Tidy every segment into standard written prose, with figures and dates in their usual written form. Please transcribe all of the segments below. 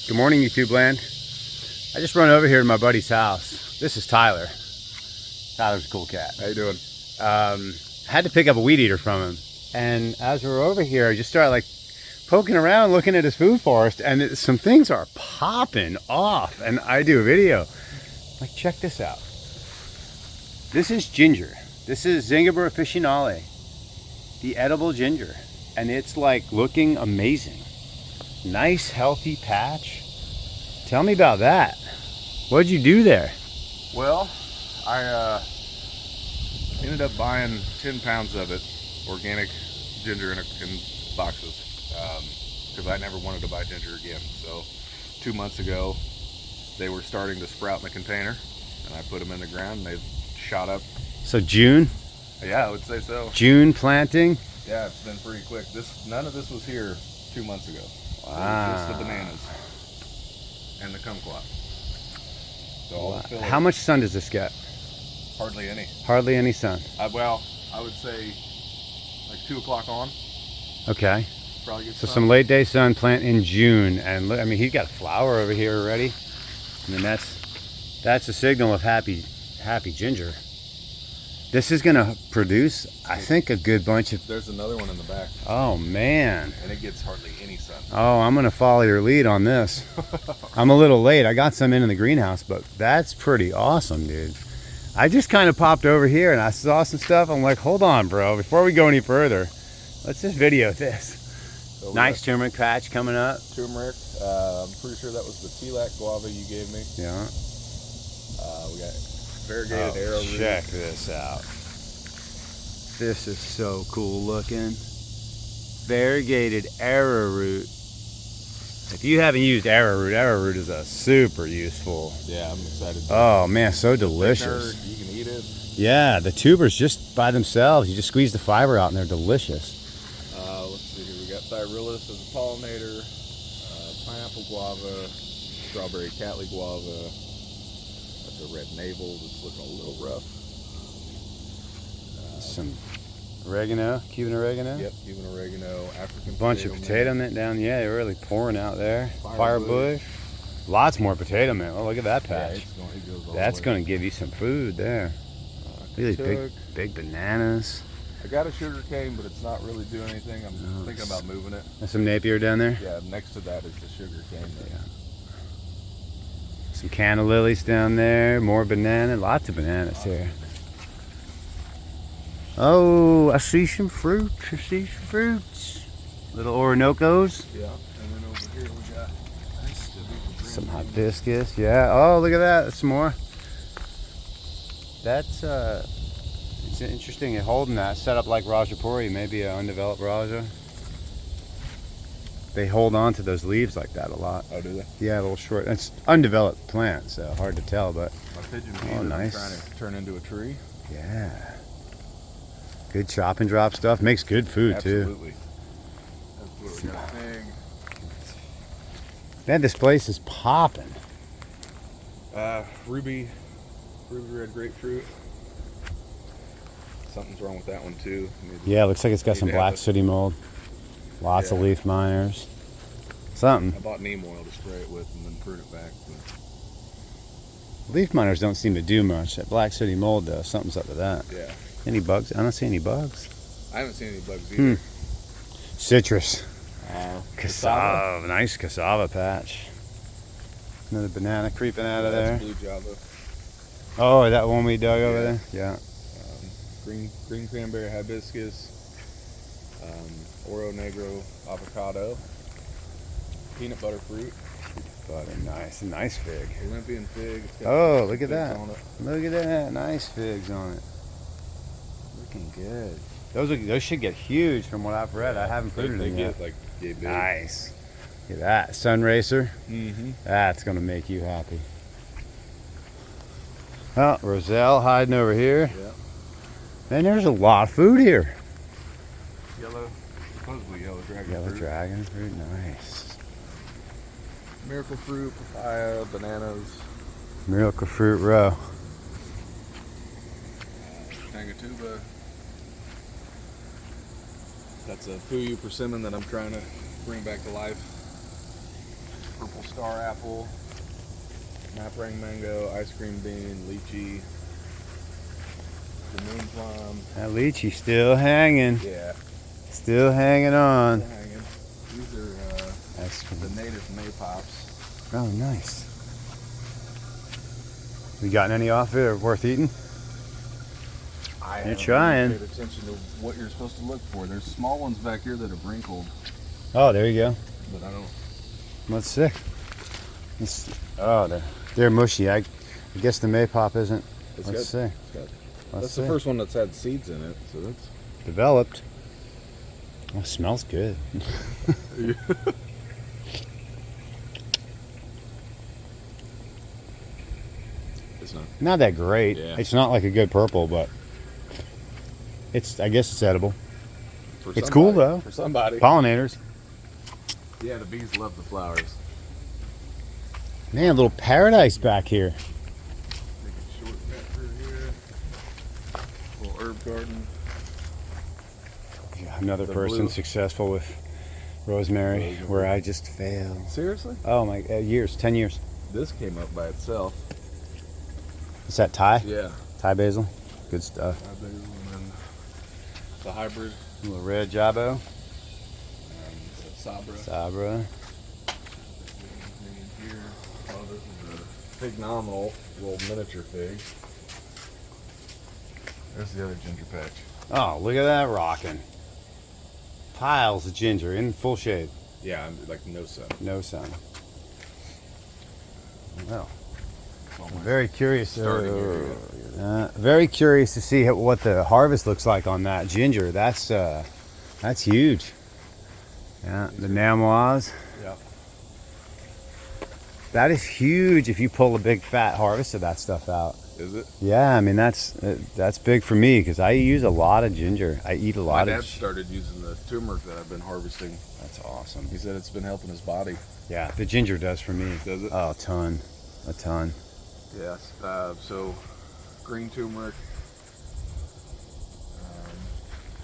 Good morning, YouTube land. I just run over here to my buddy's house. This is Tyler. Tyler's a cool cat. How you doing? Had to pick up a weed eater from him. And as we're over here, I just started like poking around, looking at his food forest, and some things are popping off. And I do a video. Like, check this out. This is ginger. This is Zingiber officinale, the edible ginger. And it's like looking amazing. Nice, healthy patch. Tell me about that. What'd you do there? Well, I ended up buying 10 pounds of it, organic ginger in boxes, because I never wanted to buy ginger again. So 2 months ago, they were starting to sprout in the container, and I put them in the ground, and they've shot up. So June? Yeah, I would say so. June planting? Yeah, it's been pretty quick. None of this was here 2 months ago. Wow. Just the bananas and the kumquat. So wow. How much sun does this get? Hardly any. Hardly any sun. Well, I would say like 2 o'clock on. Okay. Probably get so sun. Some late day sun, plant in June, and look, I mean, he's got a flower over here already. I mean, that's a signal of happy ginger. This is gonna produce, I think, a good bunch of. There's another one in the back. Oh man. And it gets hardly any sun. Oh, I'm gonna follow your lead on this. I'm a little late. I got some in the greenhouse, but that's pretty awesome, dude. I just kind of popped over here and I saw some stuff. I'm like, hold on, bro. Before we go any further, let's just video this. So nice turmeric patch coming up. Turmeric. I'm pretty sure that was the Telac guava you gave me. Yeah. We got variegated arrowroot. Check this out. This is so cool looking. Variegated arrowroot. If you haven't used arrowroot is a super useful. Yeah, I'm excited. Oh man, so delicious. You can eat it. Yeah, the tubers just by themselves, you just squeeze the fiber out and they're delicious. Let's see here. We got Thyrillus as a pollinator, pineapple guava, strawberry Cattleya guava. That's a red navel that's looking a little rough. Some oregano, Cuban oregano. Yep, Cuban oregano, African bunch of potato mint down. Yeah, they're really pouring out there. Firebush. Firebush. Lots more potato mint. Oh, look at that patch. Yeah, it goes all That's the way. going to give you some food there. Look at these big bananas. I got a sugar cane, but it's not really doing anything. I'm thinking about moving it. There's some Napier down there. Yeah, next to that is the sugar cane. Yeah. Some canna lilies down there. More banana. Lots of bananas here. Oh, I see some fruit. I see some fruits. Little Oronocos. Yeah, and then over here we got some hibiscus. Yeah. Oh, look at that. That's some more. That's it's interesting in holding that. Set up like Rajapuri, maybe an undeveloped Raja. They hold on to those leaves like that a lot. Oh, do they? Yeah, a little short. It's undeveloped plant, so hard to tell, but. My pigeon nice. trying to turn into a tree. Yeah. Good chop and drop stuff. Makes good food. Absolutely. Too. That's what we got. Man, this place is popping. Ruby red grapefruit. Something's wrong with that one too. Yeah, looks like it's got some black sooty mold. Lots of leaf miners. Something. I bought neem oil to spray it with and then prune it back. But leaf miners don't seem to do much. That black sooty mold does. Something's up with that. Yeah. Any bugs? I don't see any bugs. I haven't seen any bugs either. Citrus. Cassava. Nice cassava patch. Another banana creeping out of there. Blue Java. Oh, that one we dug over there? Yeah. Green cranberry hibiscus. Oro Negro avocado. Peanut butter fruit. Butter, nice. A nice fig. Olympian fig. Oh, look at that. Look at that. Nice figs on it. Looking good. Those should get huge from what I've read. I haven't pruted them yet. Get big. Nice. Look at that. Sun Racer. Mm-hmm. That's going to make you happy. Oh, Roselle hiding over here. Yeah. Man, there's a lot of food here. Supposedly yellow dragon fruit. Yellow dragon fruit, nice. Miracle fruit, papaya, bananas. Miracle fruit row. Tangatuba. That's a Puyu persimmon that I'm trying to bring back to life. Purple stuff. star apple, naprang mango, ice cream bean, lychee, the moon plum. That lychee still hanging. Yeah. Still hanging on. Still hanging. These are That's the native maypops. Oh, nice. You gotten any off it or worth eating? I You're haven't trying. paid attention to what you're supposed to look for. There's small ones back here that have wrinkled, Oh, there you go. but I don't. Let's see. Oh, they're mushy. I guess the maypop isn't. It's Let's good. see. It's good. Let's That's see. the first one that's had seeds in it, so that's. Developed. Oh, smells good. It's not. Not that great. Yeah. It's not like a good purple, but I guess it's edible. For It's cool, somebody. though. For somebody. Pollinators. Yeah, the bees love the flowers. Man, a little paradise back here. Make a shortcut through here. Little herb garden. Yeah, another The person blue. successful with rosemary, where I just failed. Seriously? Oh my, years, 10 years. This came up by itself. Is that Thai? Yeah. Thai basil? Good stuff. And then the hybrid. A little red jabo. And Sabra. Sabra. Here. Oh, this is a fig nominal, little miniature fig. There's the other ginger patch. Oh, look at that rocking. Piles of ginger in full shade. Yeah, like no sun. No sun. Well, It's almost I'm very curious. starting Very curious to see what the harvest looks like on that ginger. That's huge. Yeah, the Namois. Yeah. That is huge if you pull a big fat harvest of that stuff out. Is it? Yeah, I mean that's big for me because I use a lot of ginger. I eat a My lot dad of. started using the turmeric that I've been harvesting. That's awesome. He said it's been helping his body. Yeah, the ginger does for me. Does it? Oh, a ton. Yes. So, green turmeric,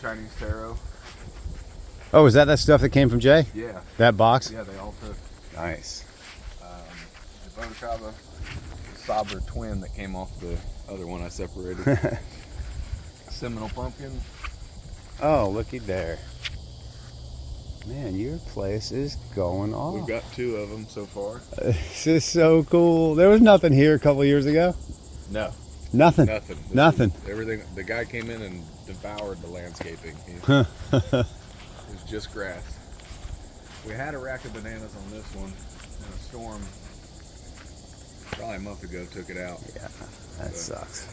Chinese taro. Oh, is that stuff that came from Jay? Yeah. That box? Yeah, they all took. Nice. The Botochava, the Sabra twin that came off the other one I separated. Seminole pumpkin. Oh, looky there. Man, your place is going off. We've got 2 of them so far. This is so cool. There was nothing here a couple years ago. No. Nothing. Nothing. This Nothing. is everything. The guy came in and devoured the landscaping. It was just grass. We had a rack of bananas on this one, and a storm probably a month ago took it out. Yeah, that sucks.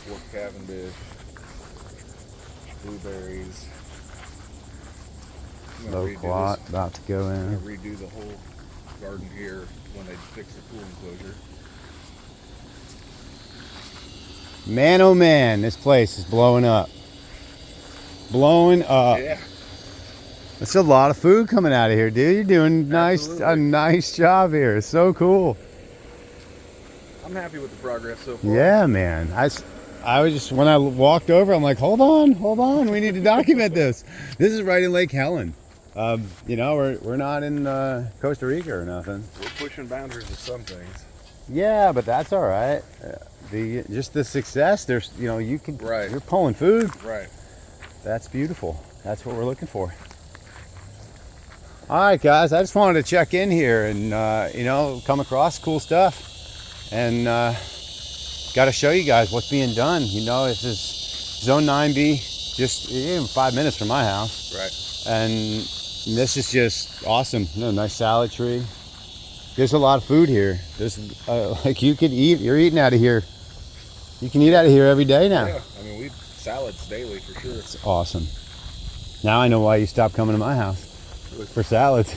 Fort Cavendish, blueberries. I'm gonna redo Loquat this. about to go I'm in. gonna redo the whole garden here when they fix the pool enclosure. Man, oh man, this place is blowing up. Blowing up. Yeah. That's a lot of food coming out of here, dude. You're doing a Absolutely. nice job here. It's so cool. I'm happy with the progress so far. Yeah, man. I was just, when I walked over, I'm like, hold on. We need to document this. This is right in Lake Helen. You know, we're not in Costa Rica or nothing. We're pushing boundaries with some things. Yeah, but that's all right. Just the success. There's, you know, you can. Right. You're pulling food. Right. That's beautiful. That's what we're looking for. All right, guys. I just wanted to check in here and you know, come across cool stuff, and got to show you guys what's being done. You know, this is Zone 9B, just even 5 minutes from my house. Right. And this is just awesome. You know, nice salad tree. There's a lot of food here. There's like you could eat. You're eating out of here. You can eat out of here every day now. Yeah. I mean, we eat salads daily for sure. It's awesome. Now I know why you stopped coming to my house for salads.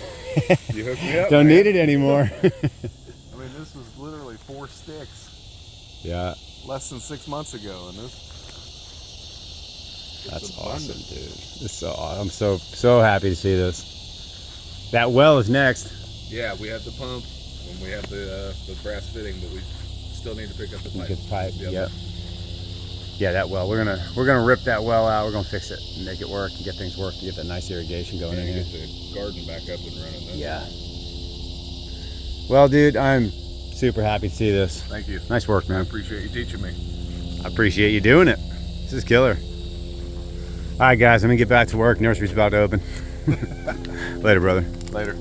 You hooked me up. Don't man. need it anymore. I mean, this was literally 4 sticks Yeah, less than 6 months ago, and this. that's it's awesome, abundant. dude. It's so I'm so happy to see this. That well is next. Yeah, we have the pump and we have the brass fitting, but we still need to pick up the pipe. Good pipe. Yep. Yep. Yeah, that well. We're gonna rip that well out. We're gonna fix it and make it work and get things working. Get that nice irrigation going in here. Get the garden back up and running. Then. Yeah. Well, dude, I'm super happy to see this. Thank you. Nice work, I man. appreciate you teaching me. I appreciate you doing it. This is killer. All right, guys, I'm gonna get back to work. Nursery's about to open. Later, brother. Later.